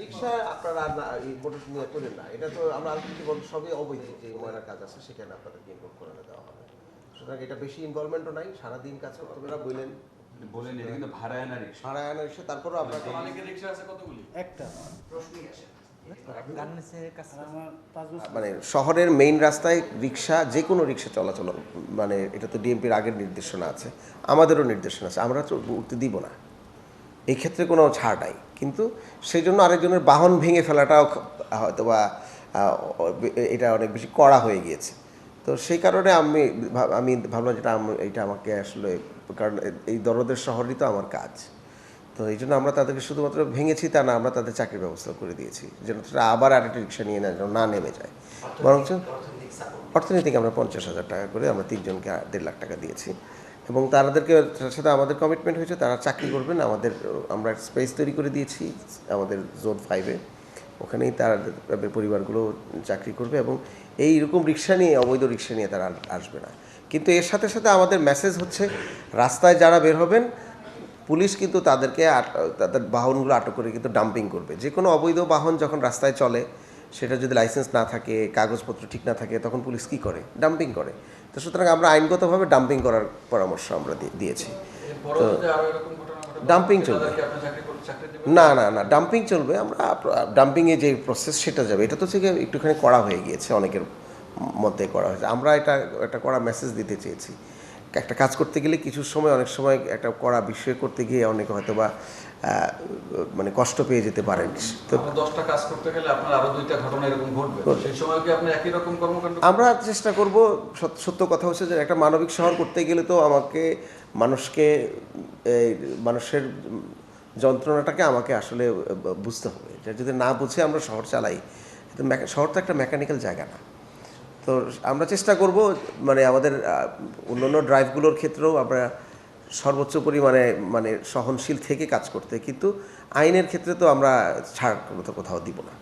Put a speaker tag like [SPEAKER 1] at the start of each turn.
[SPEAKER 1] রিক্সা আপনারা এই মোটর নিয়ে করেন না, এটা তো আমরা আর কিছু বলতে সবই অবৈধ যে ময়লার কাজ আছে সেখানে আপনাদেরকে ইনভলভ করে দেওয়া হবে। সুতরাং এটা বেশি ইনভলভমেন্টও নাই, সারাদিন কাজ করতে হবে না।
[SPEAKER 2] বলেন এটা কিন্তু ভাড়া আনা রিক্সা।
[SPEAKER 1] ভাড়া আনা রিক্সা, তারপরেও আপনার
[SPEAKER 2] অনেকের রিক্সা আছে কতগুলি?
[SPEAKER 3] একটা
[SPEAKER 2] প্রশ্নই আসে না।
[SPEAKER 1] মানে শহরের মেইন রাস্তায় রিক্সা, যে কোনো রিক্সা চলাচল, মানে এটা তো ডিএমপির আগের নির্দেশনা আছে, আমাদেরও নির্দেশনা আছে, আমরা তো উঠতে দিব না, এই ক্ষেত্রে কোনো ছাড় নাই। কিন্তু সেই জন্য আরেকজনের বাহন ভেঙে ফেলাটাও হয়তো বা এটা অনেক বেশি কড়া হয়ে গিয়েছে। তো সেই কারণে আমি ভাবলাম যেটা এইটা আমাকে আসলে, কারণ এই দরদের শহরই তো আমার কাজ, তো এই জন্য আমরা তাদেরকে শুধুমাত্র ভেঙেছি তা না, আমরা তাদের চাকরির ব্যবস্থা করে দিয়েছি যেন তারা আবার আরেকটা রিক্সা নিয়ে না নেমে যায়। বরঞ্চ অর্থনীতিকে আমরা 50,000 টাকা করে আমরা 3 জনকে 1.5 লাখ টাকা দিয়েছি, এবং তার সাথে আমাদের কমিটমেন্ট হয়েছে তারা চাকরি করবেন। আমরা স্পেস তৈরি করে দিয়েছি আমাদের জোন 5-এ, ওখানেই তাদের পরিবারগুলো চাকরি করবে, এবং এইরকম রিক্সা নিয়ে, অবৈধ রিক্সা নিয়ে তারা আসবে না। কিন্তু এর সাথে সাথে আমাদের মেসেজ হচ্ছে, রাস্তায় যারা বের হবেন, পুলিশ কিন্তু তাদের বাহনগুলো আটক করে কিন্তু ডাম্পিং করবে। যে কোনো অবৈধ বাহন যখন রাস্তায় চলে, সেটা যদি লাইসেন্স না থাকে, কাগজপত্র ঠিক না থাকে, তখন পুলিশ কী করে? ডাম্পিং করে। তো সুতরাং আমরা আইনগতভাবে ডাম্পিং করার পরামর্শ আমরা দিয়েছি। তো ডাম্পিং চলবে না, ডাম্পিং চলবে। আমরা ডাম্পিংয়ে যে প্রসেস সেটা যাবে, এটা তো থেকে একটুখানি করা হয়ে গিয়েছে, অনেকের মধ্যে করা হয়েছে। আমরা একটা কড়া মেসেজ দিতে চেয়েছি। একটা কাজ করতে গেলে কিছু সময়, অনেক সময় একটা কড়া বিষয় করতে গিয়ে অনেকে হয়তো বা মানে কষ্ট পেয়ে যেতে পারেন।
[SPEAKER 2] তো 10টা কাজ করতে গেলে আপনার আরো 2টা ঘটনা এরকম ঘটবে, সেই সময় কি আপনি একই রকম কর্মকাণ্ড?
[SPEAKER 1] আমরা চেষ্টা করব। সত্য কথা হচ্ছে যে একটা মানবিক শহর করতে গেলে তো আমাকে মানুষের যন্ত্রণাটাকে আমাকে আসলে বুঝতে হবে। যদি না বুঝে আমরা শহর চালাই, শহর তো একটা মেকানিক্যাল জায়গা না। তো আমরা চেষ্টা করব মানে আমাদের অন্যান্য ড্রাইভগুলোর ক্ষেত্রেও আমরা সর্বোচ্চ পরিমাণে মানে সহনশীল থেকে কাজ করতে, কিন্তু আইনের ক্ষেত্রে তো আমরা ছাড় কোথাও দিব না।